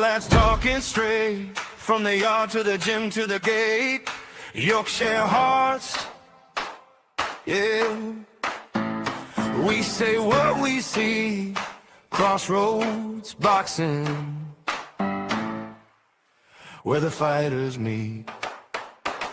lads talking straight, from the yard to the gym to the gate. Yorkshire hearts, yeah. We say what we see. Crossroads Boxing, where the fighters meet.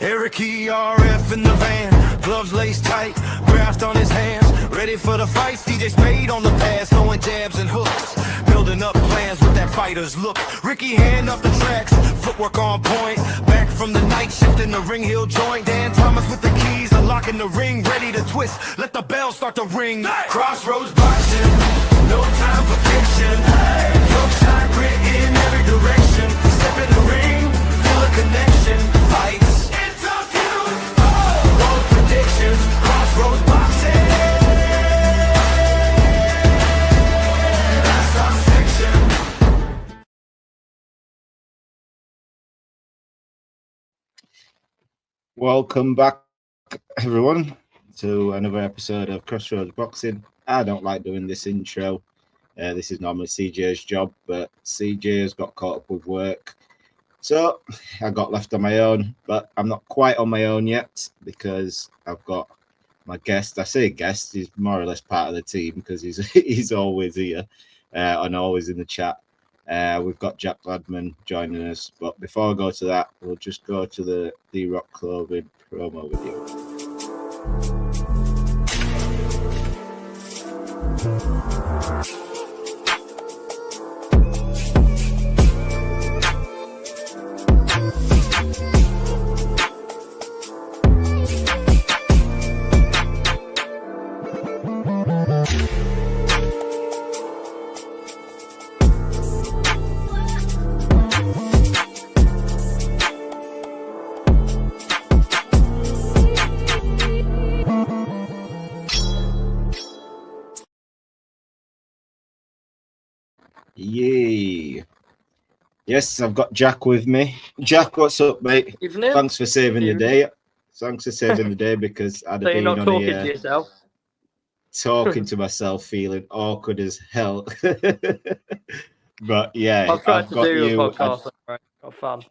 Eric ERF in the van, gloves laced tight, graft on his hands, ready for the fights. DJ Spade on the pass, throwing jabs and hooks, building up plans with that fighter's look. Ricky hand up the tracks, footwork on point, back from the night shift in the ring, he'll join. Dan Thomas with the keys, unlocking the ring, ready to twist, let the bell start to ring. Crossroads Boxing, no time for fiction. Yorkshire grit in every direction, step in the ring, feel a connection, fights. Crossroads Boxing, that's our section. Welcome back, everyone, to another episode of Crossroads Boxing. I don't like doing this intro. This is normally CJ's job, but CJ has got caught up with work. So I got left on my own, but I'm not quite on my own yet because I've got my guest. I say guest, he's more or less part of the team because he's always here and always in the chat. We've got Jack Gladman joining us, but before I go to that, we'll just go to the D-Rock Clothing promo with you. Yay. Yes, I've got Jack with me. Jack, what's up, mate? Evening. Thanks for saving the day. Thanks for saving the day because I'd have been not on talking here to yourself. Talking to myself, feeling awkward as hell. But yeah, I've tried to do you. a podcast. Right? Got fun.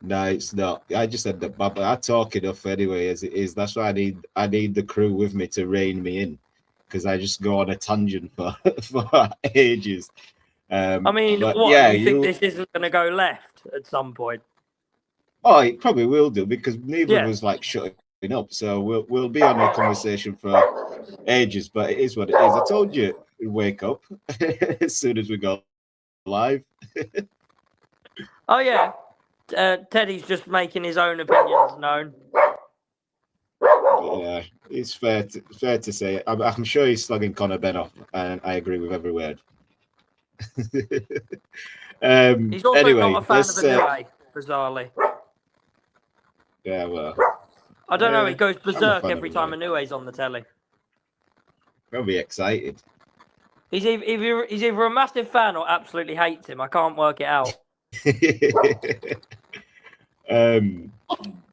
No, it's not. I just end up. I talk enough anyway as it is. That's why I need the crew with me to rein me in because I just go on a tangent for ages. I mean, what? Yeah, you think this isn't going to go left at some point? Oh, it probably will do because neither of us like shutting up. So we'll be on a conversation for ages. But it is what it is. I told you, wake up as soon as we go live. Oh yeah, Teddy's just making his own opinions known. Yeah, it's fair to say. I'm sure he's slugging Conor Benn off, and I agree with every word. He's also anyway, not a fan of Inoue, bizarrely. Yeah, well, I don't know. He goes berserk every time Inoue's on the telly. Probably excited. He's either a massive fan or absolutely hates him. I can't work it out.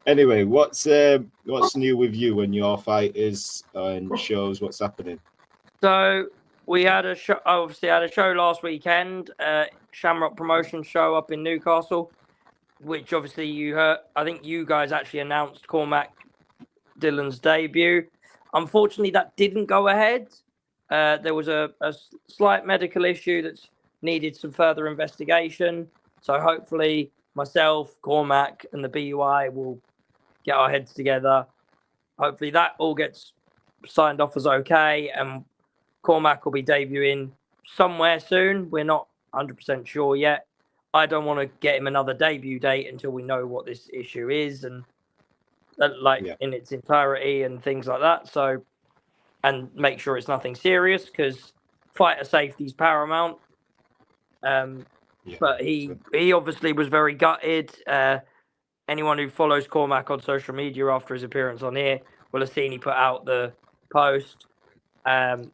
Anyway, what's new with you and your fighters and shows? What's happening? So we had a show. Obviously, had a show last weekend. Shamrock Promotion show up in Newcastle, which obviously you heard. I think you guys actually announced Cormac Dillon's debut. Unfortunately, that didn't go ahead. There was a slight medical issue that's needed some further investigation. So hopefully myself, Cormac, and the BUI will get our heads together. Hopefully that all gets signed off as okay, and Cormac will be debuting somewhere soon. We're not 100% sure yet. I don't want to get him another debut date until we know what this issue is and in its entirety and things like that. So, and make sure it's nothing serious because fighter safety is paramount. But he obviously was very gutted. Anyone who follows Cormac on social media after his appearance on here will have seen he put out the post and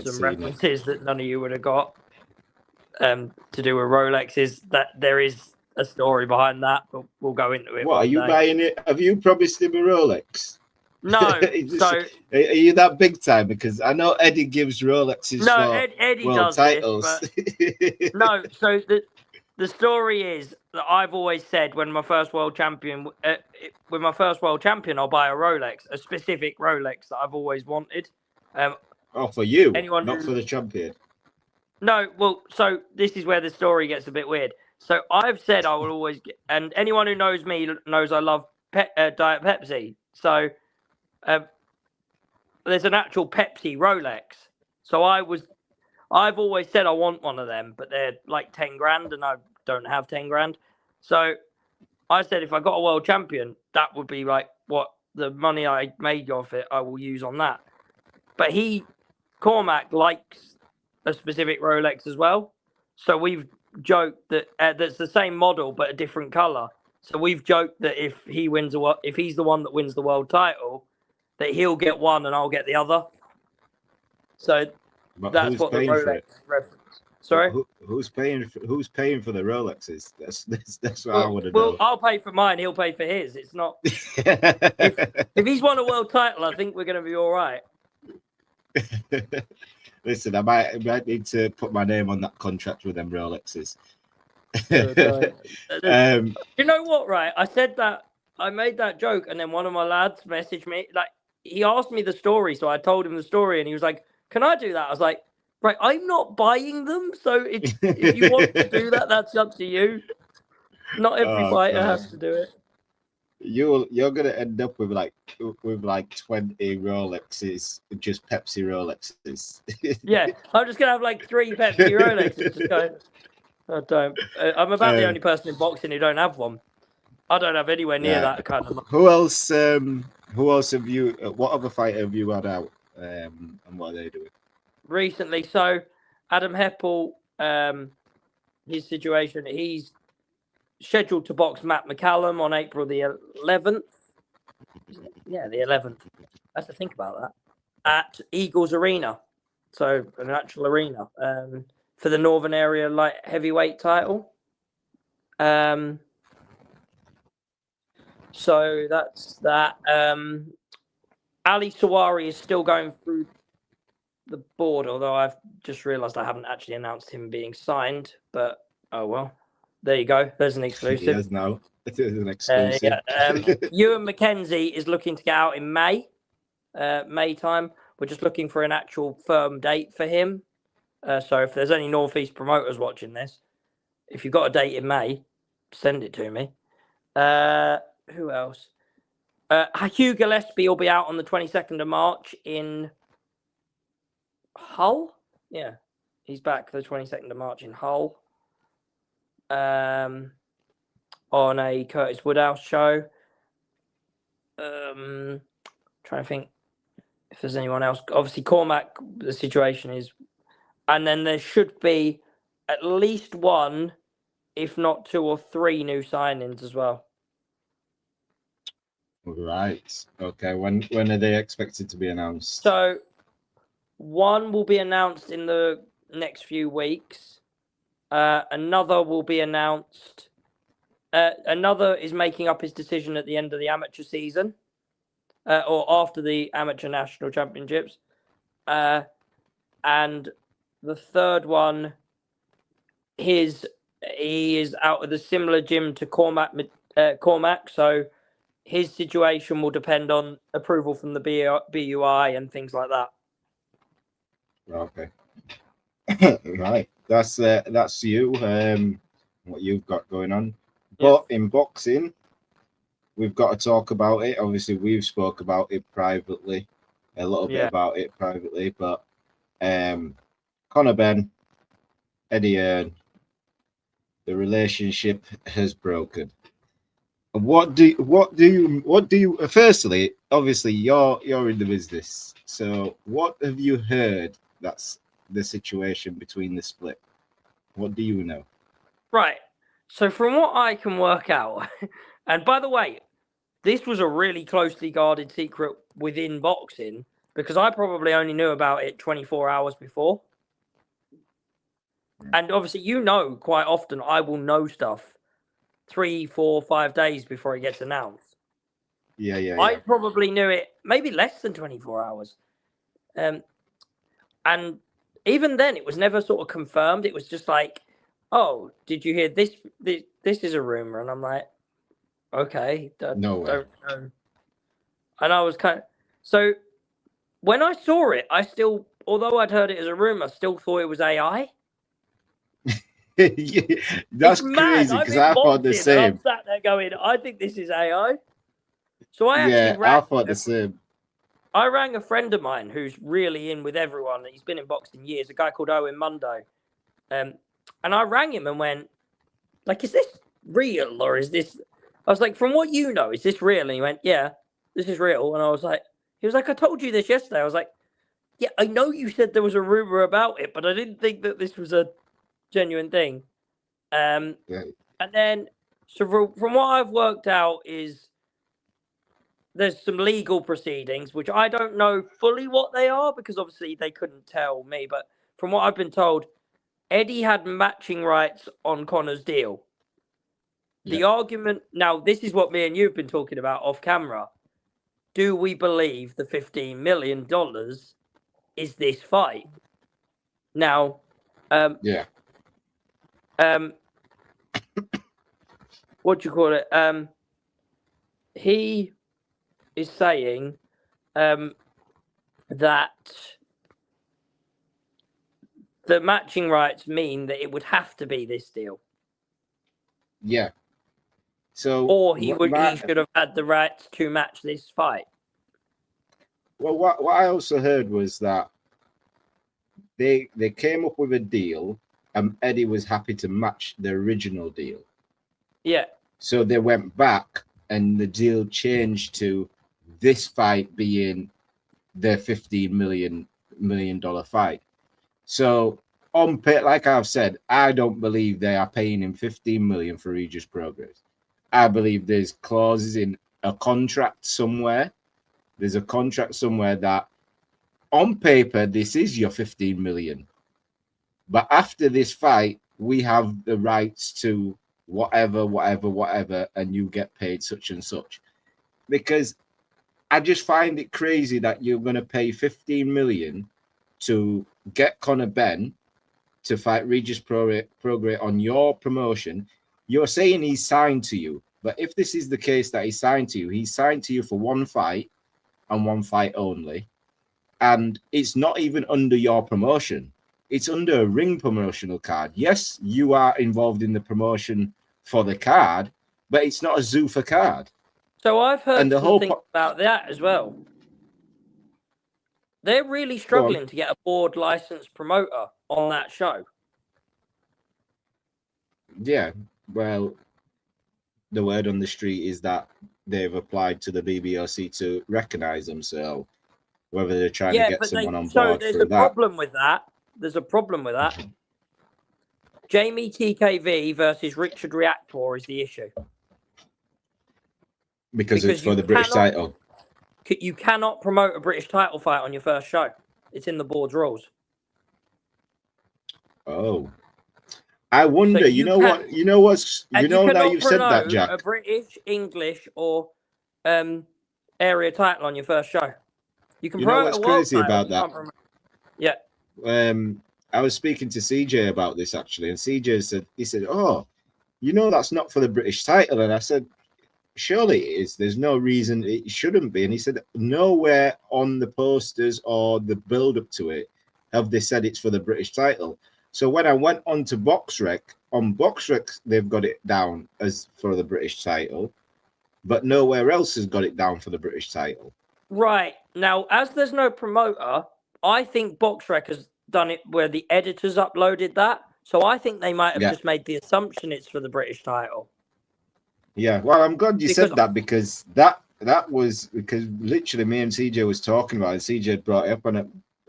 some references that none of you would have got to do with Rolexes. That there is a story behind that, but we'll go into it. What are you buying it? Have you promised him a Rolex? No, so Are you that big time? Because I know Eddie gives Rolexes no, for Eddie world does this, titles. but no. So the story is that I've always said when my first world champion, I'll buy a Rolex, a specific Rolex that I've always wanted. Oh, for you, Anyone not who for the champion. No, well, so this is where the story gets a bit weird. So I've said I will always get, and anyone who knows me knows I love Diet Pepsi. So there's an actual Pepsi Rolex. So I've always said I want one of them, but they're like 10 grand, and I don't have 10 grand. So I said if I got a world champion, that would be like what the money I made off it, I will use on that. But Cormac likes a specific Rolex as well. So we've joked that that's the same model but a different color. So we've joked that if he's the one that wins the world title, that he'll get one and I'll get the other. So But that's who's what the paying Rolex for it? reference. Sorry. Who's paying for the Rolexes? That's what I want to Well, know. I'll pay for mine. He'll pay for his. It's not. If he's won a world title, I think we're going to be all right. Listen, I might need to put my name on that contract with them Rolexes. You know what, right? I made that joke, and then one of my lads messaged me. Like, he asked me the story, so I told him the story, and he was like, "Can I do that?" I was like, "Right, I'm not buying them, so if you want to do that, that's up to you. Not every fighter has to do it." You're gonna end up with like 20 Rolexes, just Pepsi Rolexes. Yeah, I'm just gonna have like 3 Pepsi Rolexes. Just going. I don't. I'm about the only person in boxing who don't have one. I don't have anywhere near that kind of. Who else? Who else have you? What other fighter have you had out? And what are they doing? Recently, so Adam Heppel, his situation, he's scheduled to box Matt McCallum on April the 11th. Yeah, the 11th. I have to think about that. At Eagles Arena. So, an actual arena for the Northern Area light heavyweight title. So, that's that. Ali Sawari is still going through the board, although I've just realised I haven't actually announced him being signed. But, oh well. There you go. There's an exclusive. Yes, no. It is an exclusive. Ewan McKenzie is looking to get out in May time. We're just looking for an actual firm date for him. So if there's any Northeast promoters watching this, if you've got a date in May, send it to me. Who else? Hugh Gillespie will be out on the 22nd of March in Hull. Yeah, he's back for the 22nd of March in Hull. On a Curtis Woodhouse show. Trying to think if there's anyone else. Obviously, Cormac, the situation is, and then there should be at least one, if not 2 or 3 new signings as well. Right. Okay. When are they expected to be announced? So, one will be announced in the next few weeks. Another will be announced. Another is making up his decision at the end of the amateur season, or after the amateur national championships. And the third one, he is out of the similar gym to Cormac, so his situation will depend on approval from the BUI and things like that. Okay. Right. That's you. What you've got going on. But in boxing, we've got to talk about it. Obviously, we've spoke about it privately, a little bit about it privately. But Conor Benn, Eddie Hearn, the relationship has broken. What do you? Firstly, obviously, you're in the business. So, what have you heard? That's the situation between the split. What do you know? Right. So from what I can work out, and by the way, this was a really closely guarded secret within boxing because I probably only knew about it 24 hours before. And obviously, quite often I will know stuff 3, 4, 5 days before it gets announced. I probably knew it maybe less than 24 hours. And even then, it was never sort of confirmed. It was just like, oh, did you hear this? This is a rumor. And I'm like, okay, don't know. And I was so when I saw it, I still, although I'd heard it as a rumor, still thought it was AI. That's crazy because I thought the same. I'm sat there going, I think this is AI. So I thought the same. I rang a friend of mine who's really in with everyone. He's been in boxing years, a guy called Owen Mundo. And I rang him and went, like, is this real or is this... I was like, from what you know, is this real? And he went, yeah, this is real. And I was like, he was like, I told you this yesterday. I was like, yeah, I know you said there was a rumor about it, but I didn't think that this was a genuine thing. And then, so from what I've worked out is there's some legal proceedings, which I don't know fully what they are because obviously they couldn't tell me. But from what I've been told, Eddie had matching rights on Conor's deal. The argument, now this is what me and you've been talking about off camera. Do we believe the $15 million is this fight? Now, what do you call it? He is saying that the matching rights mean that it would have to be this deal. Yeah. So, or he should have had the rights to match this fight. Well, what I also heard was that they came up with a deal, and Eddie was happy to match the original deal. Yeah. So they went back, and the deal changed to this fight being the $15 million fight. So on pay, like I've said, I don't believe they are paying him $15 million for Regis Progress. I believe there's clauses in a contract somewhere. There's a contract somewhere that on paper, this is your $15 million. But after this fight, we have the rights to whatever, and you get paid such and such. Because I just find it crazy that you're going to pay $15 million to get Conor Benn to fight Regis Prograis on your promotion. You're saying he's signed to you. But if this is the case that he's signed to you for one fight and one fight only. And it's not even under your promotion. It's under a ring promotional card. Yes, you are involved in the promotion for the card, but it's not a Zuffa card. So I've heard something about that as well. They're really struggling to get a board licensed promoter on that show. Yeah, well, the word on the street is that they've applied to the BBOC to recognize them. So whether they're trying to get someone on board. So there's a problem with that. There's a problem with that. Jamie TKV versus Richard Reactor is the issue. Because it's for the British title. You cannot promote a British title fight on your first show. It's in the board's rules. Oh. I wonder, you know what? You know what's, you know now you've said that, Jack. A British, English, or area title on your first show. You can promote what's crazy about that? Yeah. I was speaking to CJ about this actually, and CJ said, "Oh, you know that's not for the British title." And I said, "Surely it is. There's no reason it shouldn't be." And he said, "Nowhere on the posters or the build-up to it have they said it's for the British title." So when I went on to BoxRec, on BoxRec they've got it down as for the British title, but nowhere else has got it down for the British title. Right. Now, as there's no promoter, I think BoxRec has done it where the editors uploaded that. So I think they might have just made the assumption it's for the British title. Yeah, well, I'm glad you said that because that was because literally me and CJ was talking about it. CJ had brought it up on it.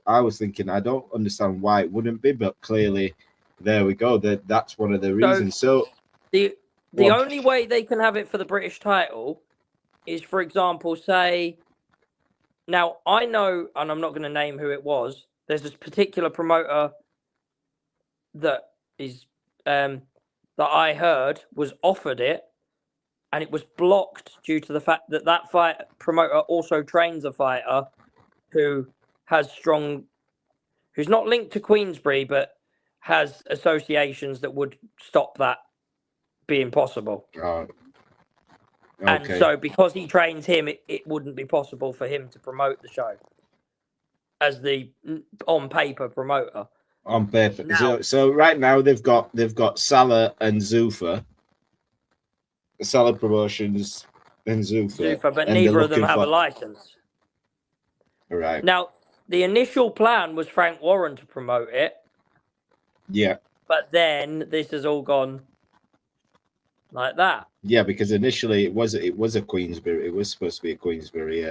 I was thinking, I don't understand why it wouldn't be, but clearly, there we go. That's one of the reasons. So the only way they can have it for the British title is, for example, say. Now I know, and I'm not going to name who it was. There's this particular promoter that is that I heard was offered it, and it was blocked due to the fact that that fight promoter also trains a fighter who has who's not linked to Queensberry, but has associations that would stop that being possible. Okay. And so because he trains him, it wouldn't be possible for him to promote the show as the on paper promoter. On paper. Now, So right now they've got Salah and Zuffa. Salah Promotions and Zuffa. but and neither they're of them looking have a for- license. Right. Now, the initial plan was Frank Warren to promote it, Yeah. but then this has all gone like that. Yeah, because initially it was a Queensberry. It was supposed to be a Queensberry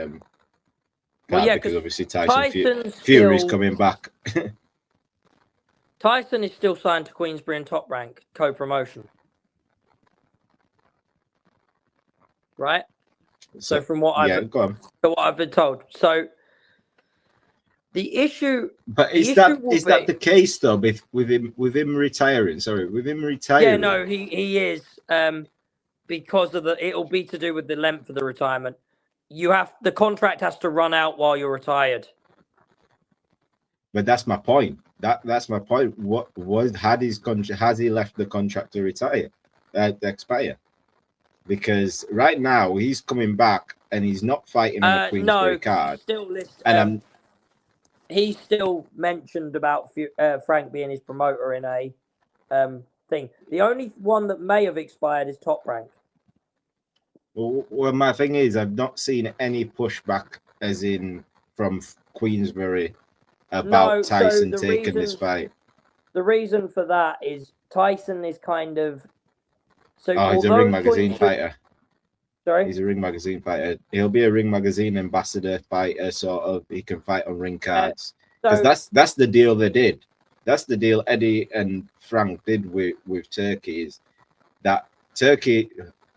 Well, yeah, because obviously Tyson's Fury's still- coming back. Tyson is still signed to Queensberry and Top Rank co-promotion, right? So from what go on. I've been told. So the issue, But is that the case though? With him retiring? Sorry, with him retiring. yeah, no, he is because of it'll be to do with the length of the retirement. The contract has to run out while you're retired. But that's my point. That's my point. Has he left the contract to retire, expire? Because right now he's coming back and he's not fighting on the Queensberry card. Still list, And he's still mentioned about Frank being his promoter in a thing. The only one that may have expired is Top Rank. Well, my thing is, I've not seen any pushback, as in from Queensberry, about Tyson taking this fight. The reason for that is Tyson is kind of he's a Ring Magazine fighter. Sorry, he's a Ring Magazine fighter. He'll be a Ring Magazine ambassador fighter, sort of. He can fight on ring cards because that's the deal they did. That's the deal Eddie and Frank did with Turkey. Is that Turkey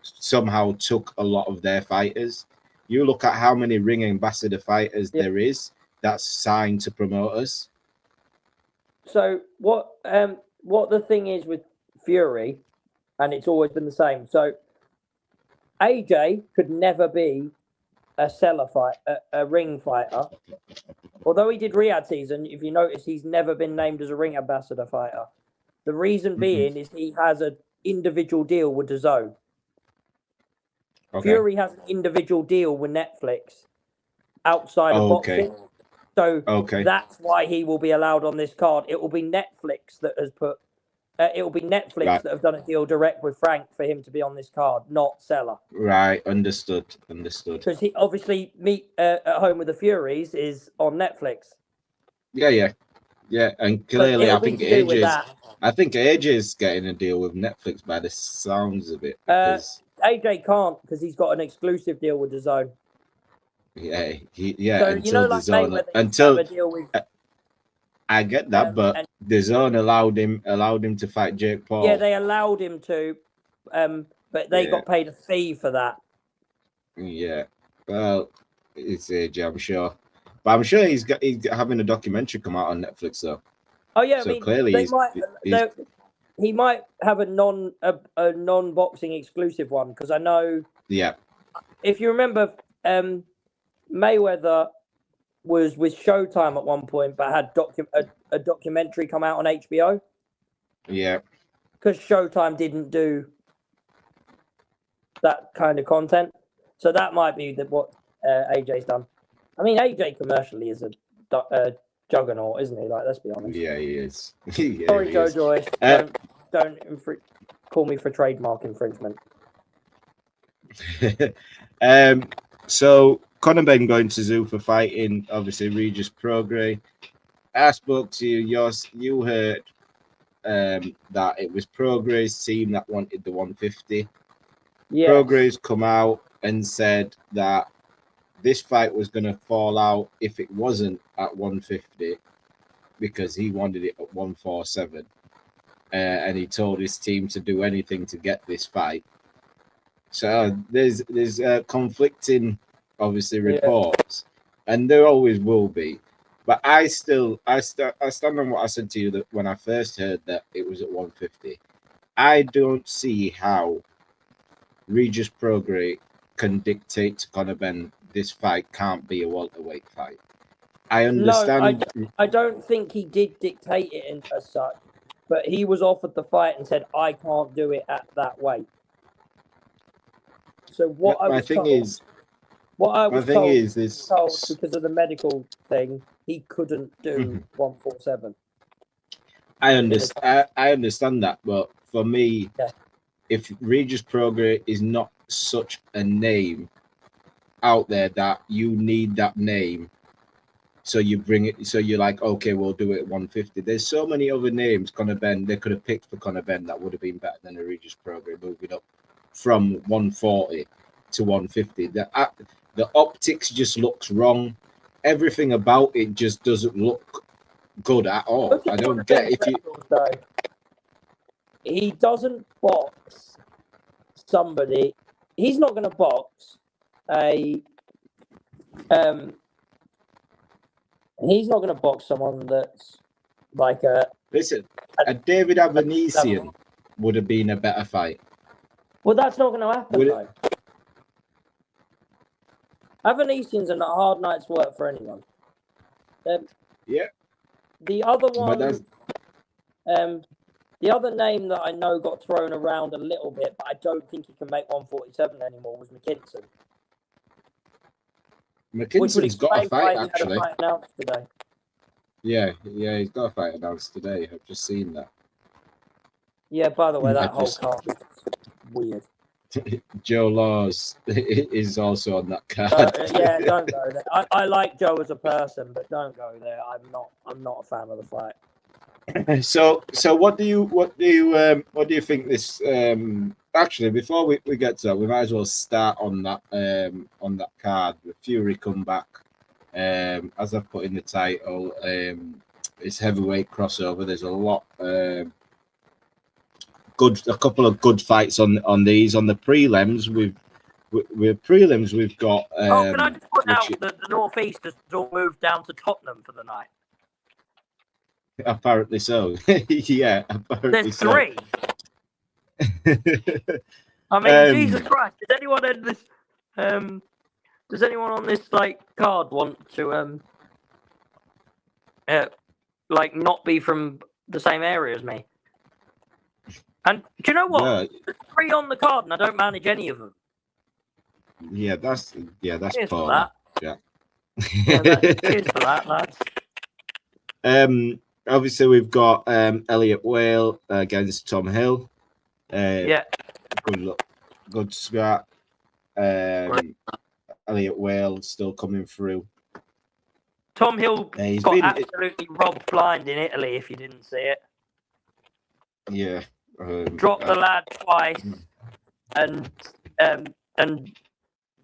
somehow took a lot of their fighters. You look at how many ring ambassador fighters there is that's signed to promoters. So what the thing is with Fury, and it's always been the same. So AJ could never be a seller fight, a ring fighter. Although he did Riyadh season, if you notice, he's never been named as a ring ambassador fighter. The reason being is he has an individual deal with DAZN. Okay. Fury has an individual deal with Netflix outside of boxing. So that's why he will be allowed on this card. It will be Netflix that has put. It will be Netflix that have done a deal direct with Frank for him to be on this card, not Seller. Right, understood. Because he obviously Meet at Home with the Furies is on Netflix. Yeah, and clearly I think AJ's getting a deal with Netflix by the sounds of it. AJ can't because he's got an exclusive deal with DAZN. Yeah, So until DAZN, until a deal with. I get that, but DAZN allowed him to fight Jake Paul. Yeah, they allowed him to, but they got paid a fee for that. Yeah, well, it's AJ, I'm sure, but I'm sure he's having a documentary come out on Netflix though. Oh yeah, so I mean, clearly he might have a non-boxing exclusive one because I know. Yeah. If you remember, Mayweather was with Showtime at one point, but had a documentary come out on HBO. Yeah. Because Showtime didn't do that kind of content, so that might be what AJ's done. I mean, AJ commercially is a juggernaut, isn't he? Like, let's be honest. Yeah, he is. Sorry, Joe Joyce. Don't call me for trademark infringement. So Conor Benn going to Zuffa fighting, obviously Regis Prograis. I spoke to you. You heard that it was Prograis' team that wanted the 150. Yes. Prograis come out and said that this fight was going to fall out if it wasn't at 150 because he wanted it at 147. And he told his team to do anything to get this fight. So there's conflicting, obviously, reports, and there always will be. But I stand on what I said to you that when I first heard that it was at 150. I don't see how Regis Prograis can dictate to Conor Benn this fight can't be a welterweight fight. I understand. No, I don't think he did dictate it as such, but he was offered the fight and said, "I can't do it at that weight." So what I was told is because of the medical thing, he couldn't do 147. I understand that, but for me, if Regis Prograis is not such a name out there that you need that name, so you bring it, so you're like, okay, we'll do it at 150. There's so many other names, Conor Benn, they could have picked for Conor Benn that would have been better than a Regis Prograis moving up from 140 to 150. The optics just looks wrong. Everything about it just doesn't look good at all. I don't get if you. He doesn't box somebody. He's not going to box a. He's not going to box someone that's like a. Listen, a David Avanesian would have been a better fight. Well, that's not going to happen, though. Avanesian's a hard night's work for anyone. Yeah. The other one, the other name that I know got thrown around a little bit, but I don't think he can make 147 anymore, was McKinson. McKinson's got a fight, actually. He had a fight announced today. Yeah, he's got a fight announced today. I've just seen that. Yeah, by the way, that whole card is weird. Joe Laws is also on that card. Yeah, don't go there. I like Joe as a person, but don't go there. I'm not a fan of the fight. So what do you think this? Actually, before we get to that, we might as well start on that card. The Fury comeback, as I've put in the title, it's heavyweight crossover. There's a lot. A couple of good fights on these. On the prelims, we've got. Can I just point out that the Northeast has all moved down to Tottenham for the night? Apparently so. Yeah, apparently there's three. I mean, Jesus Christ! Does anyone in this? Does anyone on this card want to not be from the same area as me? And do you know what? Yeah. There's three on the card, and I don't manage any of them. Yeah, that's cheers poor. For that. Yeah. Cheers for that, lads. Obviously we've got Elliot Whale against Tom Hill. Yeah. Good scrap. Elliot Whale still coming through. Tom Hill got absolutely robbed blind in Italy. If you didn't see it. Yeah. Dropped the lad twice, and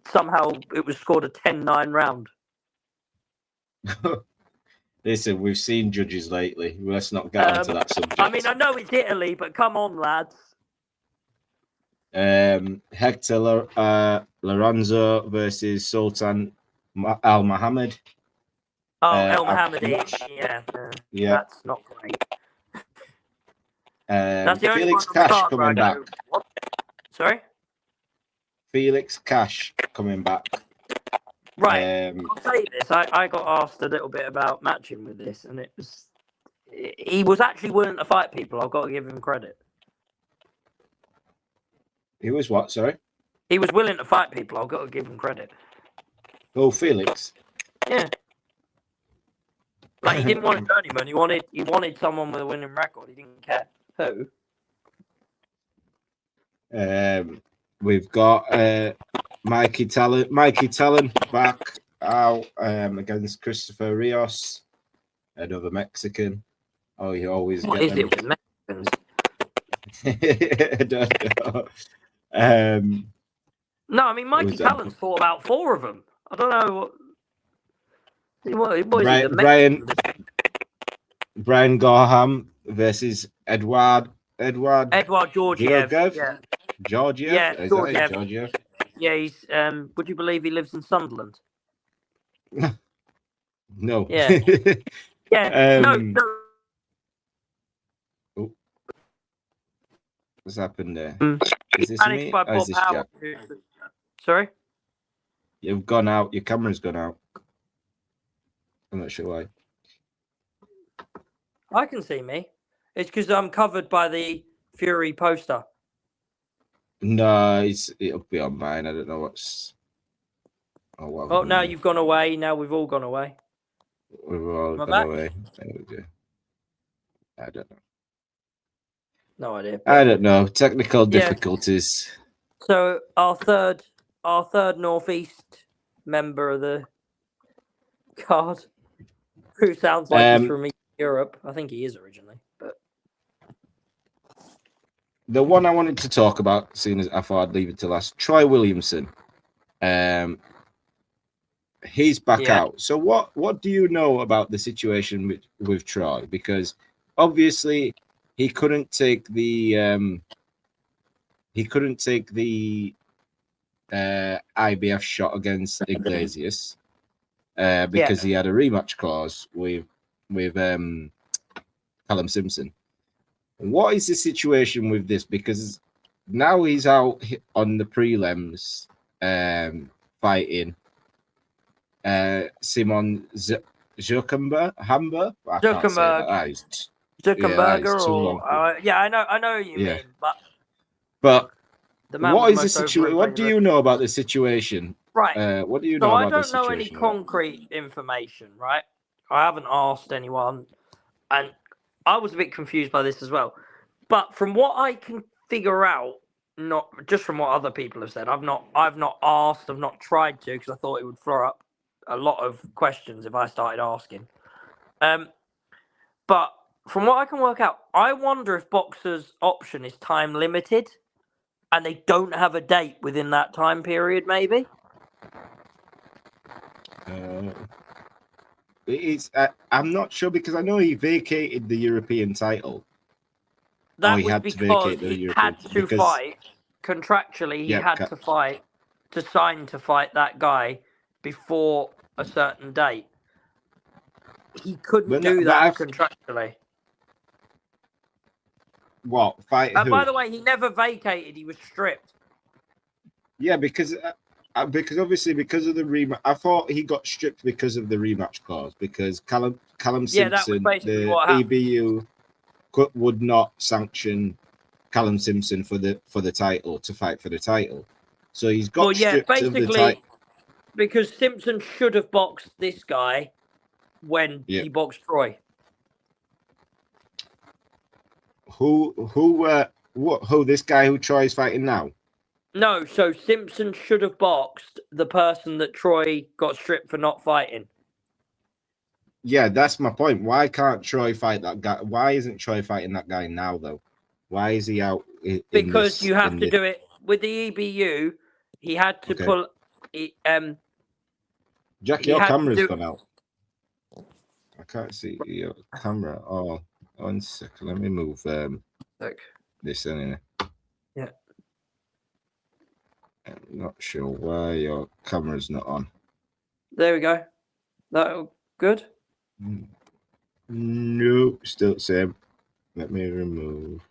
somehow it was scored a 10-9 round. Listen, we've seen judges lately. Let's not get into that subject. I mean, I know it's Italy, but come on, lads. Hector Lorenzo versus Sultan Al Mohammed. Oh, El Mohammedi. Yeah. That's not great. That's the only Felix one Cash coming back. What? Sorry? Felix Cash coming back. Right. I'll say this. I got asked a little bit about matching with this, and he was actually willing to fight people. I've got to give him credit. He was what? Sorry? He was willing to fight people. I've got to give him credit. Oh, Felix? Yeah. He didn't want a journeyman. He wanted someone with a winning record. He didn't care who. We've got Mikey Talon back out against Christopher Rios, another Mexican. Oh, you always what get is it with Mexicans? I don't know. No, I mean Mikey Talon's fought about 4 of them. I don't know what Brian Gorham versus Edward Georgiev. Yeah. Georgiev? Yeah, Georgiev. Yeah, he's would you believe he lives in Sunderland? No. Yeah. Yeah. No. Oh. What's happened there? Is this managed me by or is Bob this Howard. Jack? Sorry? You've gone out. Your camera's gone out. I'm not sure why. I can see me. It's because I'm covered by the Fury poster. No, it'll be on mine. I don't know what's. Oh, what Oh, now you've gone away. Now we've all gone away. We've all Am I gone back? away. There we go. I don't know. No idea. I don't know. Technical difficulties. So our third Northeast member of the card, who sounds like he's from Europe. I think he is originally, but the one I wanted to talk about, seeing as I thought I'd leave it to last, Troy Williamson. He's back out. So what do you know about the situation with Troy? Because obviously he couldn't take the IBF shot against Iglesias because he had a rematch clause with Callum Simpson. What is the situation with this? Because now he's out on the prelims fighting Simon Zuckerberg. I know what you mean, but the man what is the situation? What do you know about the situation? Right. What do you know about the situation? So I don't know any concrete information, right? I haven't asked anyone, and I was a bit confused by this as well. But from what I can figure out, not just from what other people have said, I've not asked, I've not tried to, because I thought it would throw up a lot of questions if I started asking. But from what I can work out, I wonder if boxers' option is time limited, and they don't have a date within that time period, maybe. I'm not sure because I know he vacated the European title. That was because he had to fight contractually. He had to fight to sign to fight that guy before a certain date. He couldn't do that contractually. What fight? And by the way, he never vacated. He was stripped. Yeah, because obviously because of the rematch, I thought he got stripped because of the rematch clause. Because Callum Simpson, the EBU would not sanction Callum Simpson for the title to fight for the title. So he's got stripped of the title. Because Simpson should have boxed this guy when he boxed Troy. Who this guy who Troy's fighting now? No, so Simpson should have boxed the person that Troy got stripped for not fighting. Yeah, that's my point. Why can't Troy fight that guy? Why isn't Troy fighting that guy now, though? Why is he out? Because you have to do it with the EBU. He had to pull. Jack, your camera's gone out. I can't see your camera. Oh, 1 second. Let me move this anyway. Yeah. I'm not sure why your camera's not on. There we go. That good? No, still the same. Let me remove.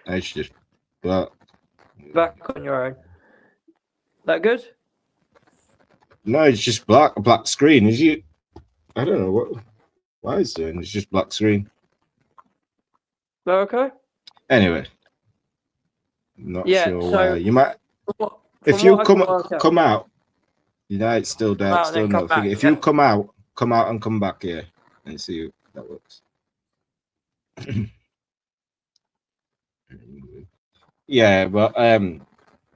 I should just back on your own. That good? No, it's just black screen. Is you? I don't know what. Why is it? It's just black screen. Okay. Anyway, not sure why. You might. If you come out, it's still dark. Still no figure. If you come out and come back here and see if that works. Yeah, but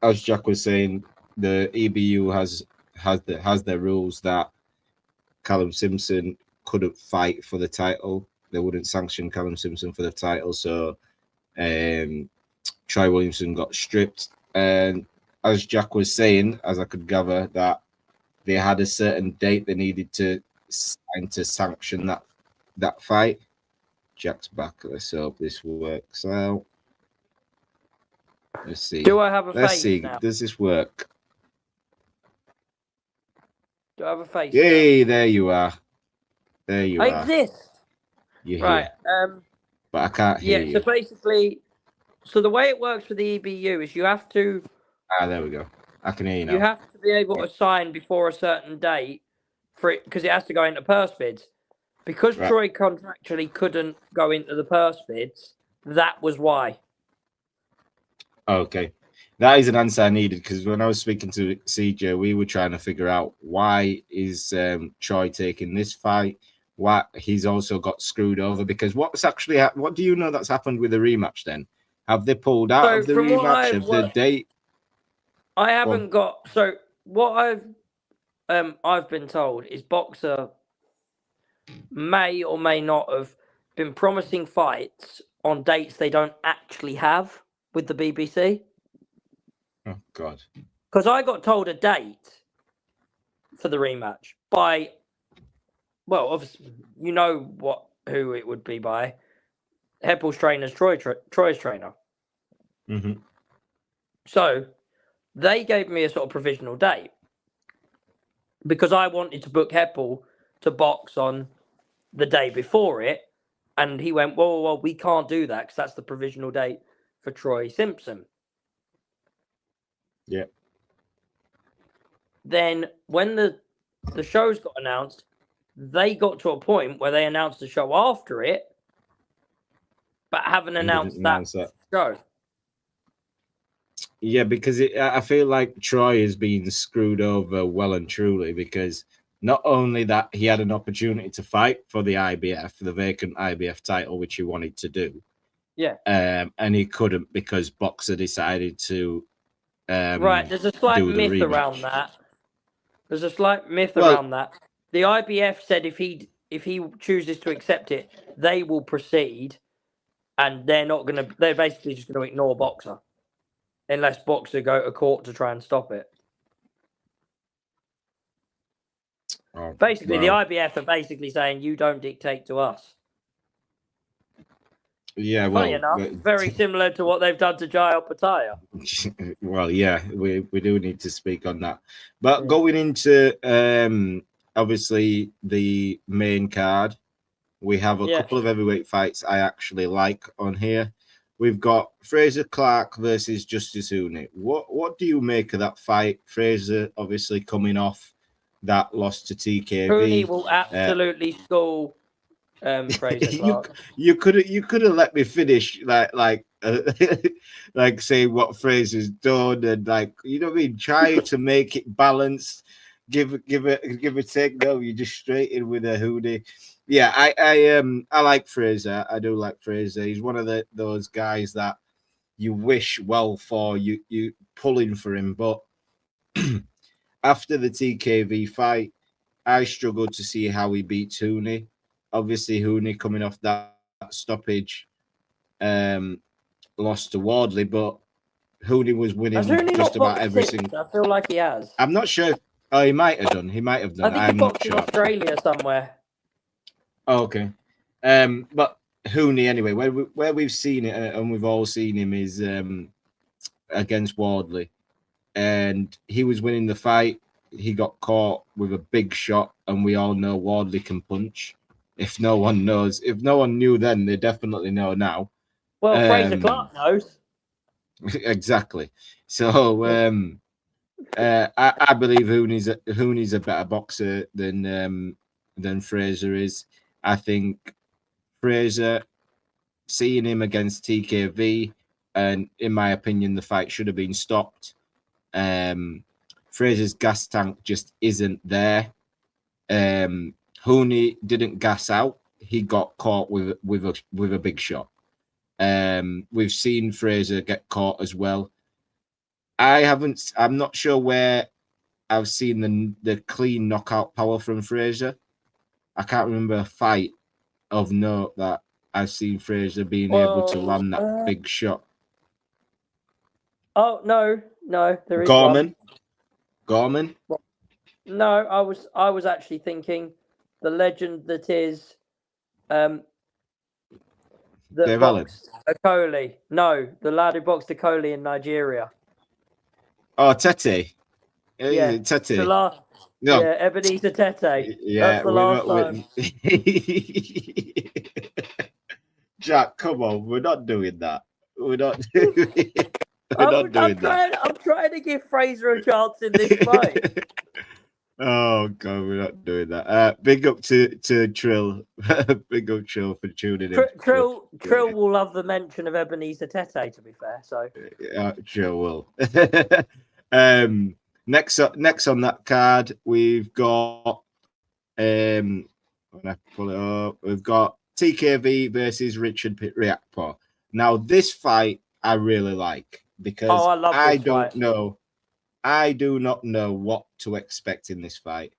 as Jack was saying, the EBU has their rules that Callum Simpson couldn't fight for the title. They wouldn't sanction Callum Simpson for the title, so Troy Williamson got stripped. And as Jack was saying, as I could gather, that they had a certain date they needed to sign to sanction that fight. Jack's back. Let's hope this works out. Let's see. Do I have a face? Let's see. Now? Does this work? Do I have a face? Yay! Now? There you are. There you are. I exist. You're right. Here. But I can't hear you. So basically, So the way it works with the EBU is you have to There we go. I can hear you now. you have to be able to sign before a certain date for it because it has to go into purse bids. Because Right. Troy contractually couldn't go into the purse bids, that was why. Okay. That is an answer I needed because when I was speaking to CJ, we were trying to figure out why is Troy taking this fight. Why he's also got screwed over because what do you know that's happened with the rematch then? Have they pulled out of the from what rematch of the date? I haven't got. So what I've been told is Boxer may or may not have been promising fights on dates they don't actually have with the BBC. Oh God! Because I got told a date for the rematch by, well, obviously you know who it would be by. Heppel's trainer's Troy's trainer. Mm-hmm. So they gave me a sort of provisional date because I wanted to book Heppel to box on the day before it. And he went, well, we can't do that because that's the provisional date for Troy Simpson. Yeah. Then when the shows got announced, they got to a point where they announced the show after it, but haven't announced that show. Yeah, because I feel like Troy is being screwed over well and truly because not only that he had an opportunity to fight for the IBF, the vacant IBF title, which he wanted to do. Yeah. And he couldn't because Boxer decided to right, there's a slight myth around that. There's a slight myth around that. The IBF said if he chooses to accept it, they will proceed, and they're basically just gonna ignore Boxer. Unless Boxer go to court to try and stop it. Basically, the IBF are basically saying you don't dictate to us. Yeah, funny enough, very similar to what they've done to Jai Opataya. Well, yeah, we do need to speak on that. But going into obviously the main card, we have a couple of heavyweight fights I actually like on here. We've got Fraser Clark versus Justice Huni. What do you make of that fight? Fraser obviously coming off that loss to TKV. Huni will absolutely school Fraser Clark. you could have let me finish like saying what Fraser's done and you know what I mean, try to make it balanced, give a take. No, you just straight in with a Huni. Yeah, I like Fraser. I do like Fraser. He's one of those guys that you wish well for. You pulling for him, but after the TKV fight, I struggled to see how he beats Huni. Obviously, Huni coming off that stoppage, lost to Wardley, but Huni was winning just about every single. I feel like he has. I'm not sure. Oh, he might have done. He might have done. I think he boxed in Australia somewhere. Oh, okay. But Huni anyway, where we've seen it and we've all seen him is against Wardley, and he was winning the fight. He got caught with a big shot, and we all know Wardley can punch. If no one knew then, they definitely know now. Well, Fraser Clark knows. Exactly. So I believe Huni's a better boxer than Fraser is. I think Fraser, seeing him against TKV, and in my opinion, the fight should have been stopped. Fraser's gas tank just isn't there. Huni didn't gas out. He got caught with a big shot. We've seen Fraser get caught as well. I'm not sure where I've seen the clean knockout power from Fraser. I can't remember a fight of note that I've seen Fraser being able to land that big shot. Oh no, there is Gorman. Gorman? No, I was actually thinking the legend that is that boxed Okoli. No, the lad who boxed Okoli in Nigeria. Oh, Tete. Yeah, Tete. The last, no. Yeah, Ebenezer Tete. Yeah, that's the last time. Jack, come on, we're not doing that. We're not doing that. I'm trying to give Fraser a chance in this fight. Oh god, we're not doing that. Big up to Trill. Big up Trill for tuning in. Trill will love the mention of Ebenezer Tete, to be fair. So Trill will. Next on that card, we've got when I pull it up, we've got TKV versus Richard Riakpo. Now this fight I really like because I do not know what to expect in this fight.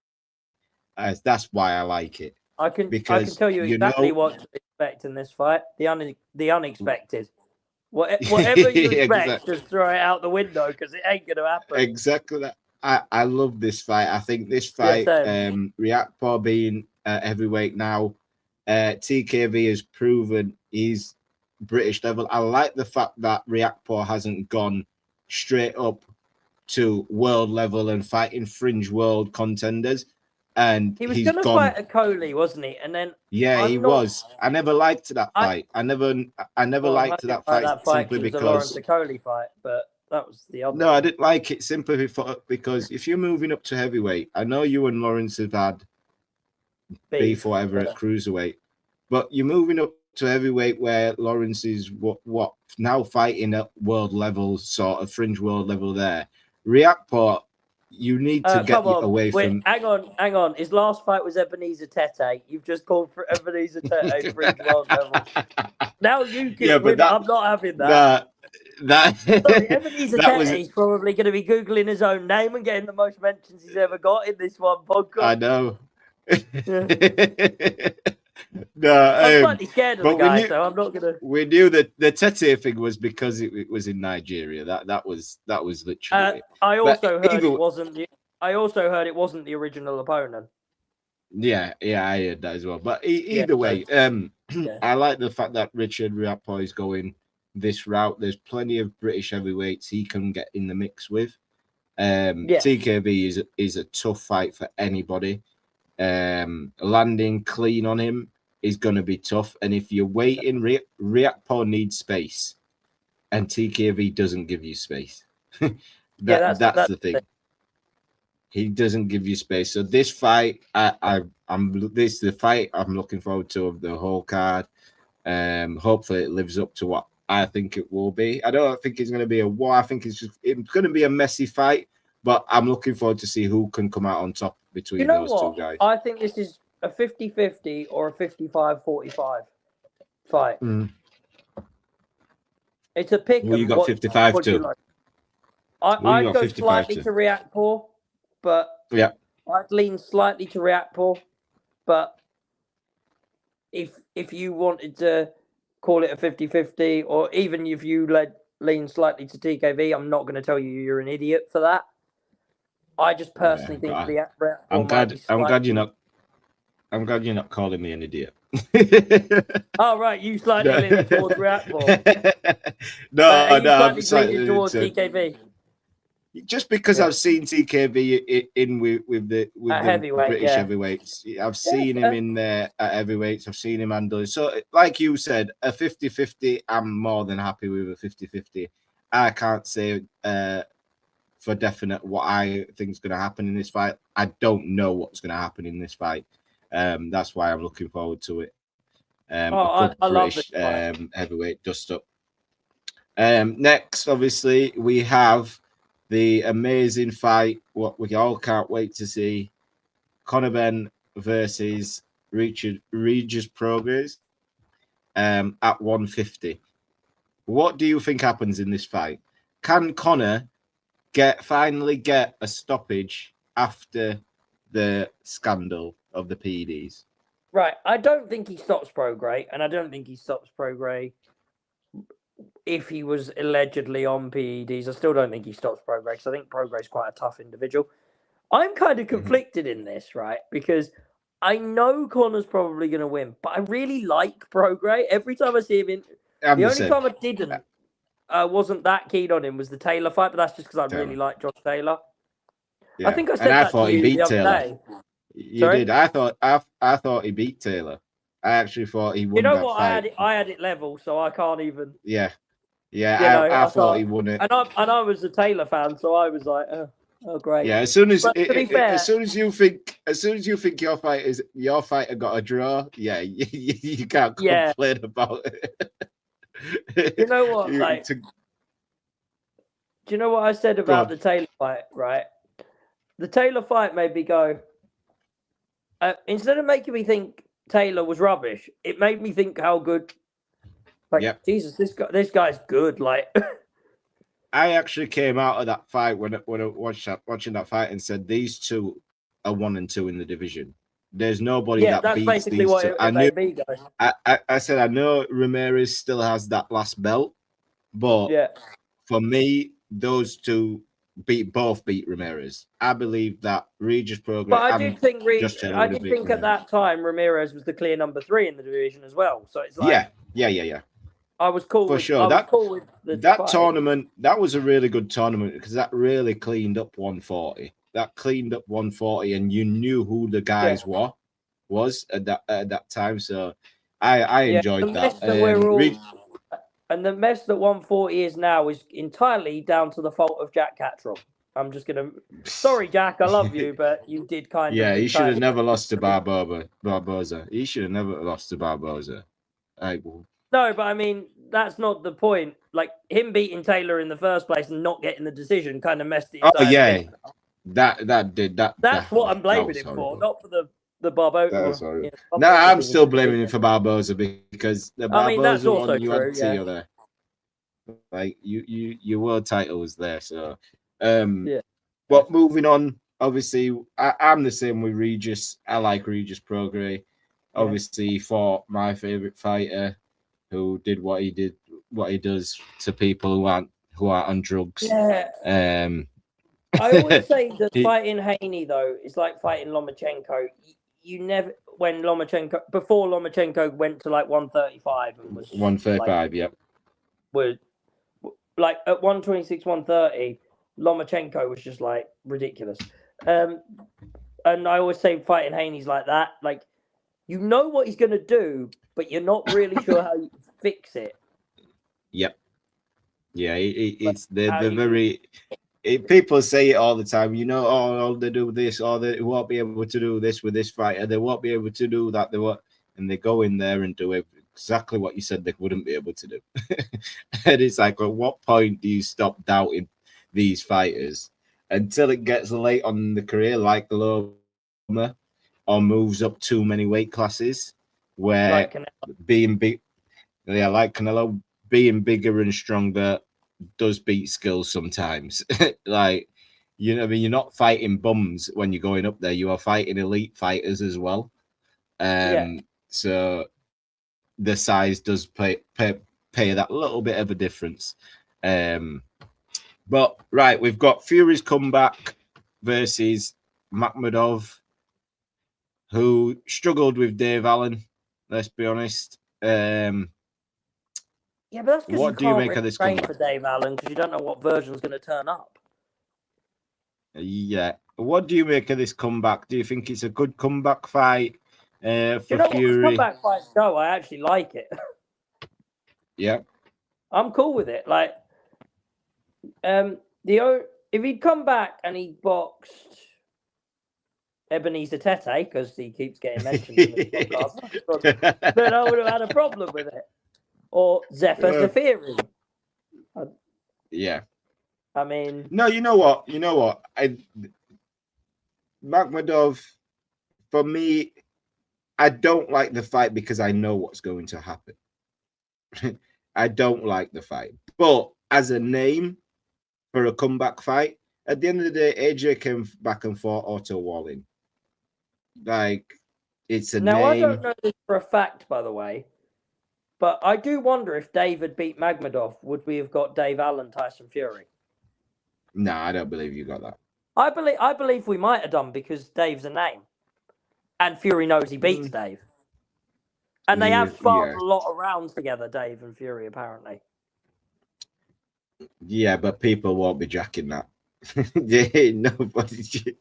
That's why I like it. I can tell you exactly what to expect in this fight. The unexpected. Whatever you expect, exactly. just throw it out the window because it ain't gonna happen. Exactly that. I love this fight. I think this fight, Riakpo being heavyweight now, TKV has proven he's British level. I like the fact that Riakpo hasn't gone straight up to world level and fighting fringe world contenders. And he was going to fight a Coley, wasn't he? And then he was. I never liked that fight. I never liked that fight simply because the Lawrence Coley fight, but that was the other. No, I didn't like it simply because if you're moving up to heavyweight, I know you and Lawrence have had beef or whatever at cruiserweight, but you're moving up to heavyweight where Lawrence is what now fighting at world level, sort of fringe world level there. Riakpo, you need to get away from. Hang on. His last fight was Ebenezer Tete. You've just called for Ebenezer Tete fringe world level. Now you can win. I'm not having that. Sorry, Ebenezer Tete is probably going to be Googling his own name and getting the most mentions he's ever got in this one podcast. I know. I'm slightly scared of the guy, so I'm not gonna. We knew that the Tete thing was because it was in Nigeria. That was literally. I also heard it wasn't the original opponent. Yeah, I heard that as well. But either way, I like the fact that Richard Riakpo is going this route. There's plenty of British heavyweights he can get in the mix with. TKV is a tough fight for anybody. Landing clean on him is going to be tough, and if you're waiting, Riakpo needs space, and TKV doesn't give you space. That's the thing. He doesn't give you space. So this fight, this is the fight I'm looking forward to of the whole card. Hopefully, it lives up to what I think it will be. I don't think it's going to be a war. I think it's going to be a messy fight, but I'm looking forward to see who can come out on top between those two guys. I think this is a 50-50 or a 55-45 fight. It's a pick. Well, you got 55 too. Like? I'd go slightly to Riakpo, but I'd lean slightly to Riakpo. But if you wanted to call it a 50-50, or even if you lean slightly to TKV, I'm not going to tell you you're an idiot for that. I just personally think Riakpo. I'm glad you're not calling me an idiot. Oh right, you slightly leaning towards Riakpo. No, I'm slightly towards TKV. Just because I've seen TKV in with the British heavyweights. I've seen him in there at heavyweights. I've seen him handle. So, like you said, a 50-50, I'm more than happy with a 50-50. I can't say for definite what I think is going to happen in this fight. I don't know what's going to happen in this fight. That's why I'm looking forward to it. I love this heavyweight dust up. Next, obviously, we have the amazing fight, what we all can't wait to see. Conor Benn versus Regis Progress at 150. What do you think happens in this fight? Can Conor finally get a stoppage after the scandal of the PEDs? Right. I don't think he stops Prograis, and I don't think he stops Prograis if he was allegedly on PEDs. I still don't think he stops Prograis because I think Prograis is quite a tough individual. I'm kind of conflicted in this, right? Because I know Conor's probably going to win, but I really like Prograis. Every time I see him in... The only time I didn't, wasn't that keen on him was the Taylor fight, but that's just because I really like Josh Taylor. Yeah. I think I said that to you the other day. You did. I thought he beat Taylor. I actually thought he won. You know what? Fight. I had it level, so I can't even. Yeah. Yeah, I thought he thought, won it. and I was a Taylor fan, so I was like, oh great. Yeah, as soon as you think your fighter got a draw, yeah, you can't complain about it. You know what? Like, do you know what I said about the Taylor fight? Right, the Taylor fight made me go. Instead of making me think Taylor was rubbish, it made me think how good. Like, Jesus, this guy's good. Like, I actually came out of that fight when I watching that fight and said these two are 1 and 2 in the division. There's nobody that that's beats basically these what two. it made me go. I said I know Ramirez still has that last belt, but for me, those two both beat Ramirez. I believe that Regis Prograis. But I did think Ramirez. at that time Ramirez was the clear number 3 in the division as well. So it's like yeah. I was cool for with, sure. That Tournament, that was a really good tournament because that really cleaned up 140. That cleaned up 140, and you knew who the guys was at that time. So I enjoyed that. And the mess that 140 is now is entirely down to the fault of Jack Cattrall. I'm just gonna. Sorry, Jack. I love you, but you did kind of. Yeah, he should have never lost to Barboza. He should have never lost to Barboza. No, but I mean, that's not the point. Like, him beating Taylor in the first place and not getting the decision kind of messed it. That did that. That's what I'm blaming him for, not for the Barboza. No, I'm still blaming him for Barboza because the Barboza one you had to there. Like your world title was there, so But moving on, obviously, I'm the same with Regis. I like Regis Prograis. Obviously, he fought my favorite fighter, who did what he does to people who are on drugs. Yeah. I always say that fighting Haney though is like fighting Lomachenko. You never before Lomachenko went to like 135 and was 135. Was like at 126, 130, Lomachenko was just like ridiculous. And I always say fighting Haney's like that. Like, you know what he's gonna do, but you're not really sure how you fix it. Yep. Yeah, it's they're very. People say it all the time. You know, oh, they do this, or they won't be able to do this with this fighter. They won't be able to do that. And they go in there and do exactly what you said they wouldn't be able to do. And it's like, at what point do you stop doubting these fighters until it gets late on in the career, like Loma, or moves up too many weight classes, where like being big, like Canelo, being bigger and stronger does beat skills sometimes. Like, you know, I mean, you're not fighting bums when you're going up there. You are fighting elite fighters as well. So the size does pay that little bit of a difference. But right, we've got Fury's comeback versus Makhmudov, who struggled with Dave Allen. Let's be honest. Yeah, but that's because what do you make of this comeback for Dave Allen, because you don't know what version's going to turn up. Yeah. What do you make of this comeback? Do you think it's a good comeback fight for Fury? What comeback fights go, I actually like it. Yeah. I'm cool with it. Like, if he'd come back and he boxed Ebenezer Tete, because he keeps getting mentioned in the podcast, then I would have had a problem with it. Or Zephyr Zafiri. Yeah. I mean... No, you know what? Makhmudov, for me, I don't like the fight because I know what's going to happen. I don't like the fight. But as a name for a comeback fight, at the end of the day, AJ came back and fought Otto Wallin. Like, it's a name. Now, I don't know this for a fact, by the way. But I do wonder if Dave had beat Makhmudov, would we have got Dave Allen, Tyson Fury? No, I don't believe you got that. I believe we might have done, because Dave's a name. And Fury knows he beats Dave. And they have sparred a lot of rounds together, Dave and Fury, apparently. Yeah, but people won't be jacking that. Nobody.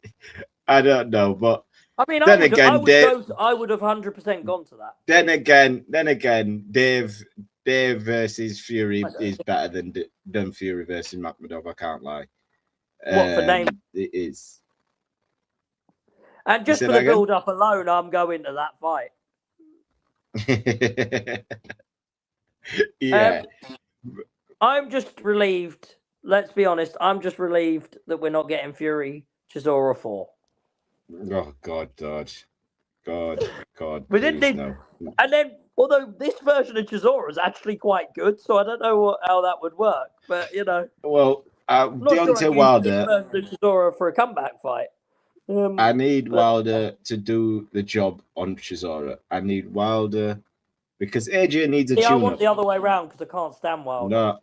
I don't know, but I mean, I would have 100% gone to that. Then again, Dave Dave versus Fury is better than Fury versus Makhmedov. I can't lie. What for name? It is. And just for the build-up alone, I'm going to that fight. Yeah. I'm just relieved. Let's be honest. I'm just relieved that we're not getting Fury Chisora 4. Oh God. We didn't need, and then although this version of Chisora is actually quite good, so I don't know how that would work. But you know, well, Deontay Wilder version of Chisora for a comeback fight. I need Wilder to do the job on Chisora. I need Wilder because AJ needs a tune-up. I want the other way around because I can't stand Wilder. No,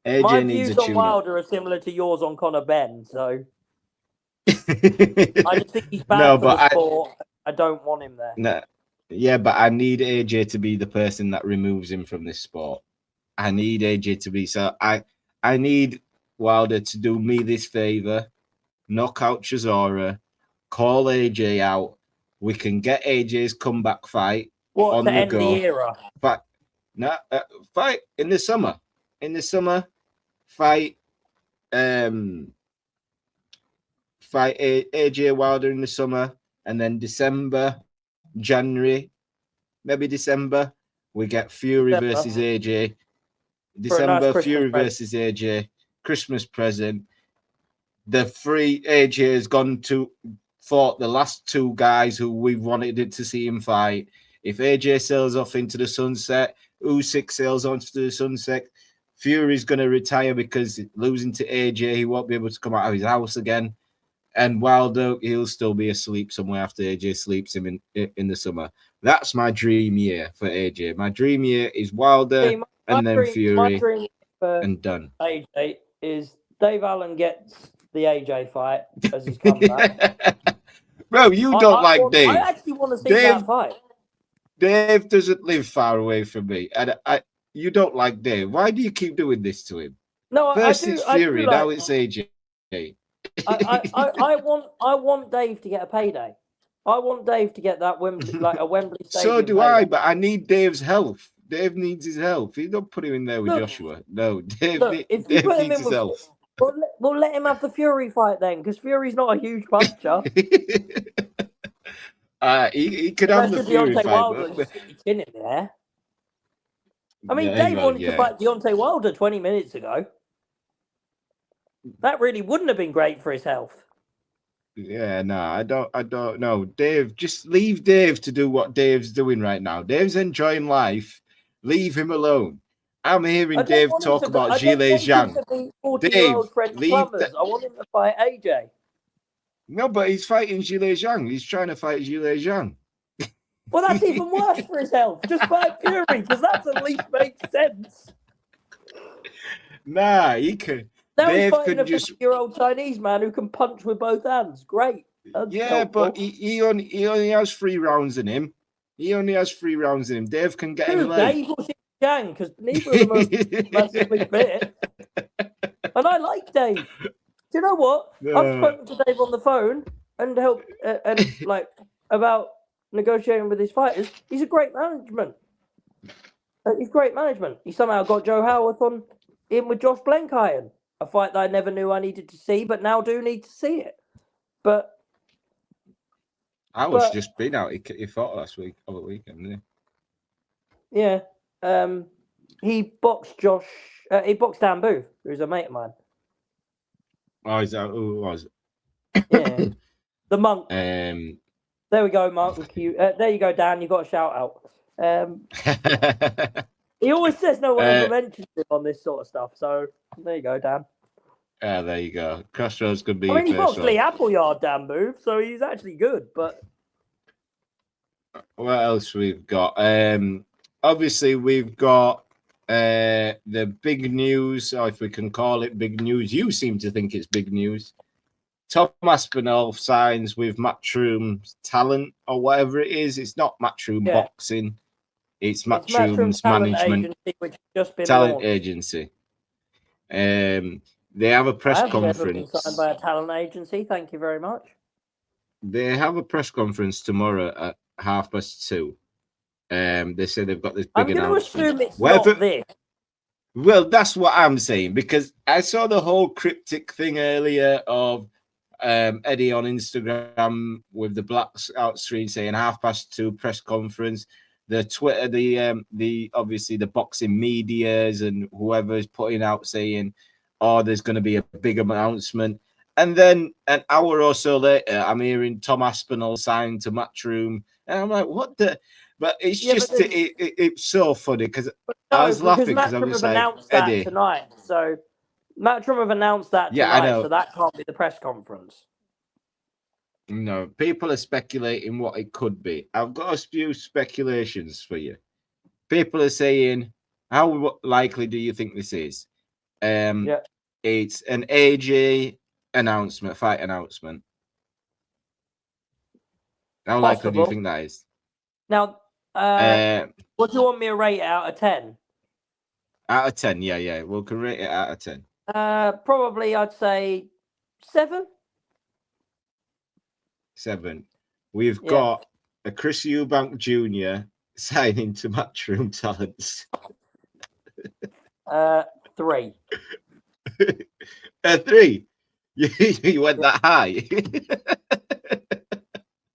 AJ my needs views a on tune-up. Wilder are similar to yours on Conor Benn, so I just think he's bad for the sport. I don't want him there. No, yeah, but I need AJ to be the person that removes him from this sport. I need AJ to be so. I need Wilder to do me this favor, knock out Chisora, call AJ out. We can get AJ's comeback fight on the go. The era? But no, fight in the summer. In the summer, fight. Fight AJ Wilder in the summer. And then December, January, maybe December, we get Fury versus AJ. December, Fury versus AJ. Christmas present. The free AJ has fought the last two guys who we wanted to see him fight. If AJ sails off into the sunset, Usyk sails on to the sunset, Fury's going to retire because losing to AJ, he won't be able to come out of his house again. And Wilder, he'll still be asleep somewhere after AJ sleeps him in the summer. That's my dream year for AJ. My dream year is Wilder and then Fury and done. AJ is Dave Allen gets the AJ fight as his comeback. Bro, you don't like Dave. I actually want to see that fight. Dave doesn't live far away from me. And you don't like Dave. Why do you keep doing this to him? No, First it's Fury, now it's AJ. I want Dave to get a payday. I want Dave to get that Wembley, like a Wembley Stadium. So do I, but I need Dave's health. Dave needs his health. He don't put him in there with Joshua. No, Dave needs his health. We'll let him have the Fury fight then, because Fury's not a huge puncher. He could have the Fury fight. But in it there. I mean, Dave wanted to fight Deontay Wilder 20 minutes ago. That really wouldn't have been great for his health. Yeah, no, I don't know. Dave, just leave Dave to do what Dave's doing right now. Dave's enjoying life. Leave him alone. I'm hearing Dave talk about Gilles Zhang. Dave, I want him to fight AJ. No, but he's fighting Gilles Zhang. He's trying to fight Gilles Zhang. Well, that's even worse for his health. Just fight Fury, because that at least makes sense. Nah, he could. Now he's fighting a 50-year-old Chinese man who can punch with both hands. Great. That's helpful. But he only has 3 rounds in him. Dave can get him late. Dave or Zhang, because neither of them are massively fit. And I like Dave. Do you know what? I've spoken to Dave on the phone and helped about negotiating with his fighters. He's a great management. He somehow got Joe Howarth in with Josh Blenkiron. A fight that I never knew I needed to see, but now do need to see it. But I was just been out. He fought last week, over the weekend, didn't he? Yeah. He boxed Josh. He boxed Dan Booth, who's a mate of mine. Oh, is that who it was? Yeah, the monk. There we go, Mark. There you go, Dan. You got a shout out. He always says no one ever mentions him on this sort of stuff. So there you go, Dan. There you go. Crossroads could be. I mean, he boxed Lee Appleyard, Dan Booth, so he's actually good. But what else we've got? Obviously, we've got the big news, or if we can call it big news. You seem to think it's big news. Tom Aspinall signs with Matchroom Talent, or whatever it is. It's not Matchroom Boxing. It's Matchroom's management talent agency. They have a press conference. Been signed by a talent agency. Thank you very much. They have a press conference tomorrow at 2:30. They say they've got this I'm big going to announcement. assume it's Whether, not this. well, that's what I'm saying, because I saw the whole cryptic thing earlier of Eddie on Instagram with the blacks out screen saying 2:30 press conference. The Twitter, the obviously the boxing medias and whoever is putting out saying, "Oh, there's going to be a big announcement." And then an hour or so later, I'm hearing Tom Aspinall signed to Matchroom, and I'm like, "What the?" But it's just it's so funny because I was laughing because I Matchroom was have like, announced that Eddie. tonight. So Matchroom have announced that Yeah, I tonight. know. So that can't be the press conference. No, people are speculating what it could be. I've got a few speculations for you. People are saying, how likely do you think this is? It's an AJ announcement, fight announcement. How likely do you think that is? Now, what do you want me to rate it out of 10? Out of 10, yeah. We'll rate it out of 10. Probably I'd say 7. 7. We've got a Chris Eubank Jr. signing to Matchroom Talents. 3. 3. You went that high.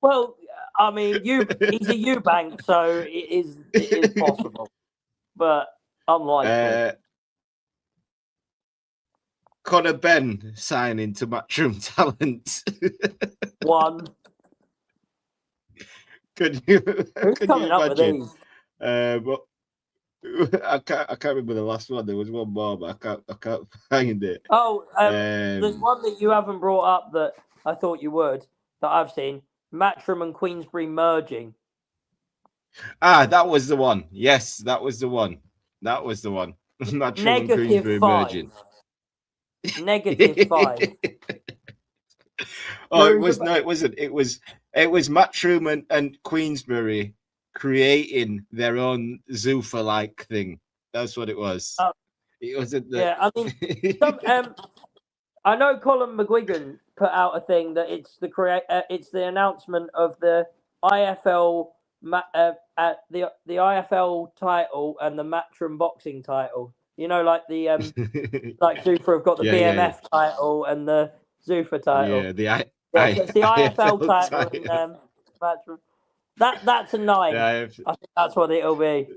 Well, I mean, he's a Eubank, so it is possible, but unlikely. Conor Benn signing to Matchroom Talent. 1. Could you coming up with imagine? these? But I can't remember the last one. There was one more, but I can't find it. Oh, there's one that you haven't brought up that I thought you would, that I've seen. Matchroom and Queensbury merging. That was the one. Yes, that was the one. Matchroom and Queensbury merging. -5. Oh, it was it wasn't. It was Matchroom and Queensbury creating their own Zuffa-like thing. That's what it was. It wasn't. I mean, I know Colin McGuigan put out a thing that it's the announcement of the IFL the IFL title and the Matchroom boxing title. You know, like the like Zuffa have got the BMF title and the Zuffa title. Yeah, so it's the IFL title and Matchroom. That's a 9. I think that's what it'll be.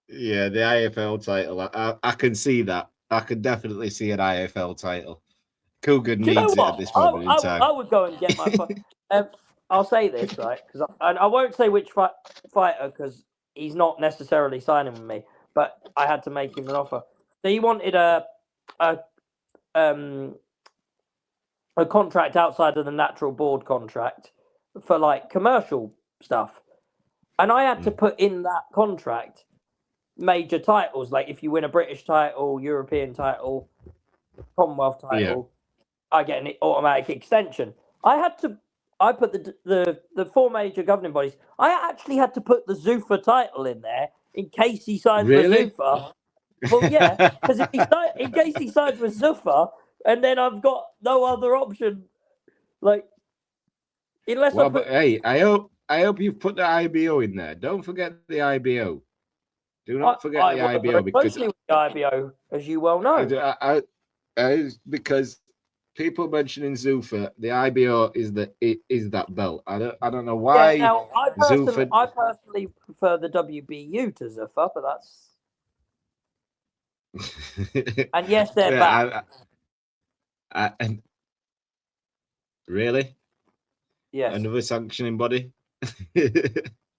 Yeah, the IFL title. I can see that. I can definitely see an IFL title. Cougar needs it at this moment in time. I would go and get my. I'll say this, right? Because I won't say which fighter because he's not necessarily signing with me, but I had to make him an offer. So he wanted a contract outside of the natural board contract for like commercial stuff, and I had to put in that contract major titles, like if you win a British title, European title, Commonwealth title, I get an automatic extension. I put the 4 major governing bodies. I actually had to put the Zuffa title in there in case he signs with Zuffa. Well, yeah, because in case he signs with Zuffa, and then I've got no other option. Like, unless hey, I hope you've put the IBO in there. Don't forget the IBO. Do not forget the IBO because with the IBO, as you well know, because people mentioning Zuffa, the IBO is that belt. I don't know why. Yeah, now I personally prefer the WBU to Zuffa, but that's and yes, they're back. And really, yes, another sanctioning body.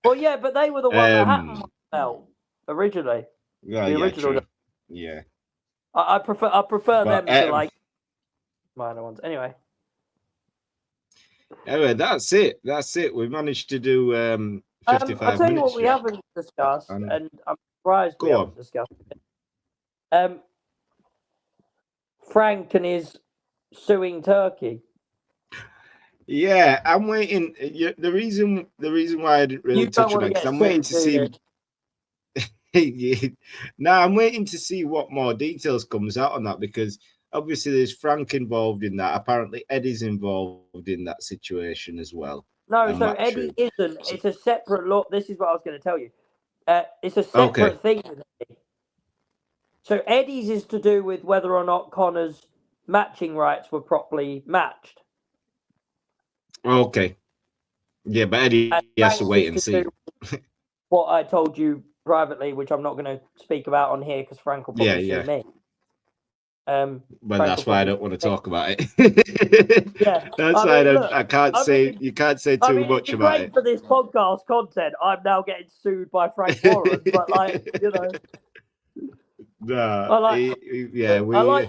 Well, yeah, but they were the one that happened with the belt originally. Well, the original. True. Yeah. I prefer them to like minor ones. Anyway, that's it. We managed to do 55 minutes. I'll tell you what we haven't discussed, and I'm surprised we haven't discussed it. Frank and his suing Turkey. Yeah, I'm waiting. The reason why I didn't really touch on it because I'm waiting to see. No, I'm waiting to see what more details comes out on that because obviously there's Frank involved in that. Apparently Eddie's involved in that situation as well. No, so Eddie isn't. It's a separate law. This is what I was going to tell you. It's a separate thing with Eddie. So Eddie's is to do with whether or not Conor's matching rights were properly matched. Okay. Yeah, but Eddie has to wait and see. What I told you privately, which I'm not going to speak about on here because Frank will probably sue me. But that's why I don't want to talk about it. Yeah, that's why I can't say. You can't say too much about it. For this podcast content, I'm now getting sued by Frank Warren, but No, I like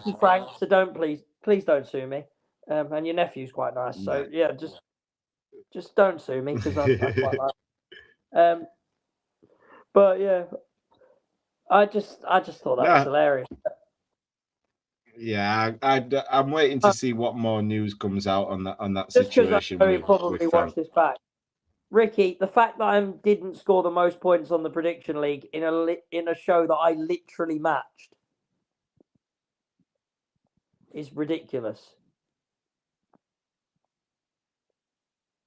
you, Frank. So don't please don't sue me. And your nephew's quite nice, so yeah, just don't sue me because I quite like. But yeah, I just thought that was hilarious. Yeah, I'm waiting to see what more news comes out on that just situation. I probably watch this back. Ricky, the fact that I didn't score the most points on the prediction league in a show that I literally matched is ridiculous.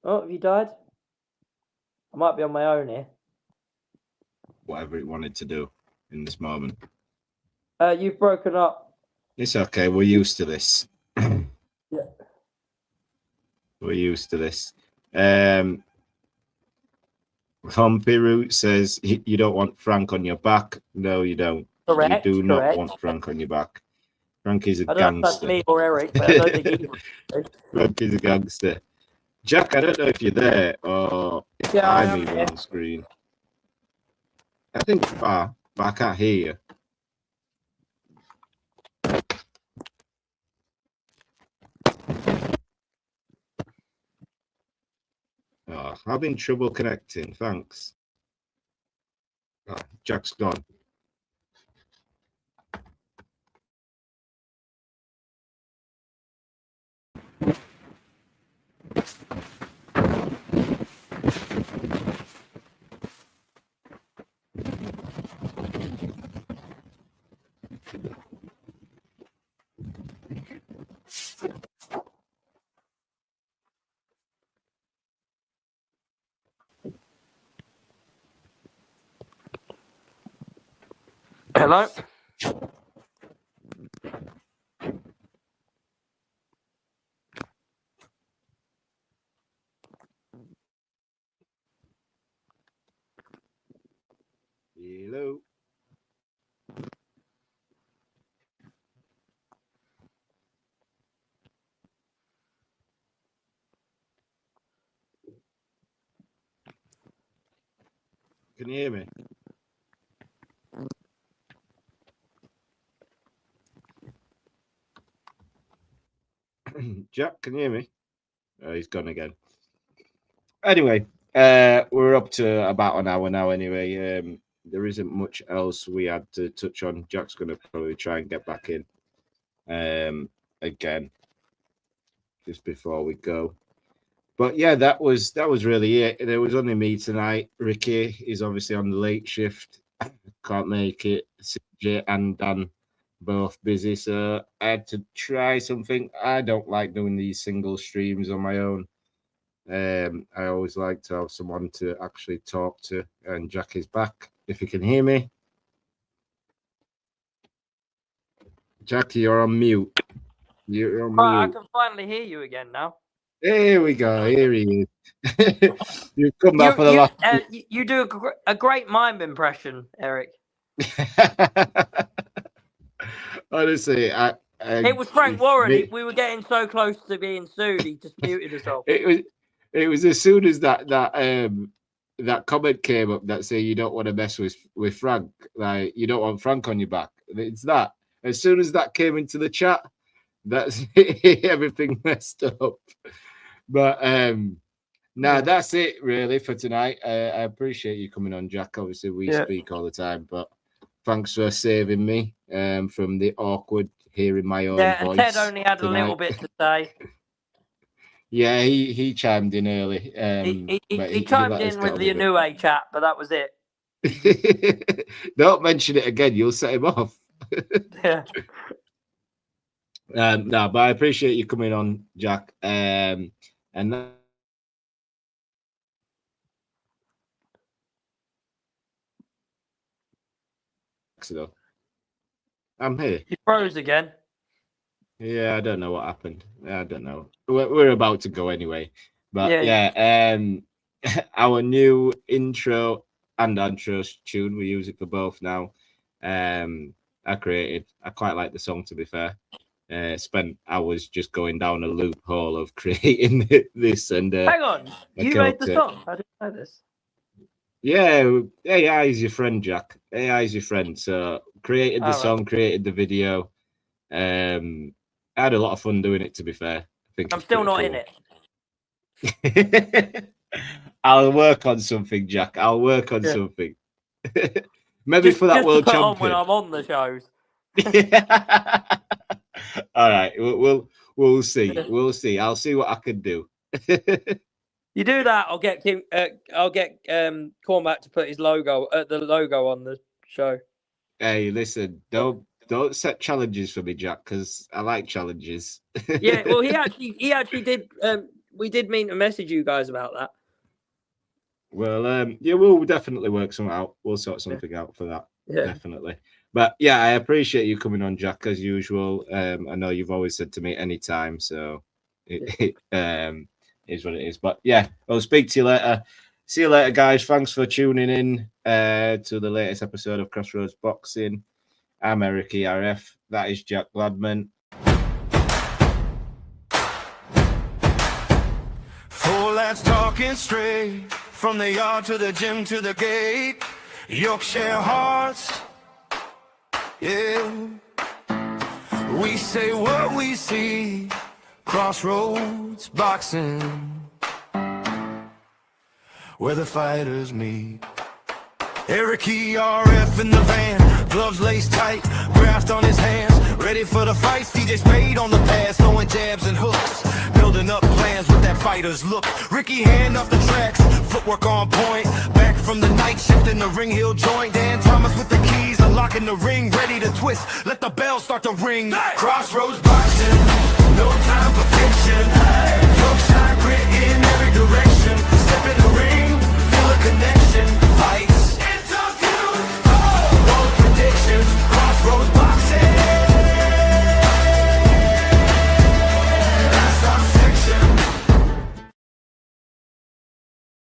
Oh, have you died? I might be on my own here. Whatever it wanted to do in this moment. You've broken up. It's okay. We're used to this. Yeah. We're used to this. Humpy Root says you don't want Frank on your back. No, you don't. Correct. You do not want Frank on your back. Frank is a gangster. I don't know if that's me or Eric, but I don't think he would. Frank is a gangster. Jack, I don't know if you're there or if I'm even on screen. I think far, but I can't hear you. Oh, having trouble connecting. Thanks. Oh, Jack's gone. Hello? Hello. Can you hear me? Jack, can you hear me? Oh, he's gone again. Anyway, we're up to about an hour now anyway. There isn't much else we had to touch on. Jack's going to probably try and get back in again just before we go. But yeah, that was really it. There was only me tonight. Ricky is obviously on the late shift. Can't make it. CJ and Dan both busy, so I had to try something. I don't like doing these single streams on my own. I always like to have someone to actually talk to, and Jack is back. If you can hear me, Jack, you're on mute. You're on mute. I can finally hear you again now. Here we go. Here he is. You've come back for the last. You do a great mime impression, Eric. Honestly, it was Frank Warren. We were getting so close to being sued. He just muted himself. It was as soon as that comment came up that say you don't want to mess with Frank, like you don't want Frank on your back. It's that. As soon as that came into the chat, that's everything messed up. But that's it really for tonight. I appreciate you coming on, Jack. Obviously, we speak all the time, but thanks for saving me from the awkward hearing my own voice. Ted only had tonight. A little bit to say. Yeah, he chimed in early. He chimed in with the Inoue chat, but that was it. Don't mention it again. You'll set him off. Yeah. No, but I appreciate you coming on, Jack. And though. I'm here. You froze again. Yeah, I don't know what happened. I don't know. We're about to go anyway. But our new intro and outro tune, we use it for both now. I created. I quite like the song, to be fair. Spent hours just going down a loophole of creating this. And hang on, you made the song? I didn't know this. Yeah, AI is your friend, Jack. AI is your friend. So created the song, created the video. I had a lot of fun doing it, to be fair. I think I'm still not in it. I'll work on something, Jack. I'll work on something. Maybe just, for that world champion. On when I'm on the shows. All right, we'll see. We'll see. I'll see what I can do. You do that, I'll get Cormac to put his logo the logo on the show. Hey, listen, don't set challenges for me, Jack, because I like challenges. Yeah, well, he actually did. We did mean to message you guys about that. Well, yeah, we'll definitely work something out. We'll sort something out for that. Yeah, definitely. But yeah, I appreciate you coming on, Jack, as usual. I know you've always said to me anytime, so it is what it is. But yeah, I'll speak to you later. See you later, guys. Thanks for tuning in to the latest episode of Crossroads Boxing. I'm Eric ERF. That is Jack Gladman. Four lads talking straight from the yard to the gym to the gate. Yorkshire hearts, yeah. We say what we see. Crossroads Boxing, where the fighters meet. Eric ERF in the van, gloves laced tight, graft on his hands, ready for the fights. DJ Spade on the pass, throwing jabs and hooks, building up plans with that fighter's look. Ricky hand off the tracks, footwork on point, back from the night shift in the ring, he'll join. Dan Thomas with the keys, unlocking the ring, ready to twist, let the bell start to ring. Crossroads Boxing, no time for fiction.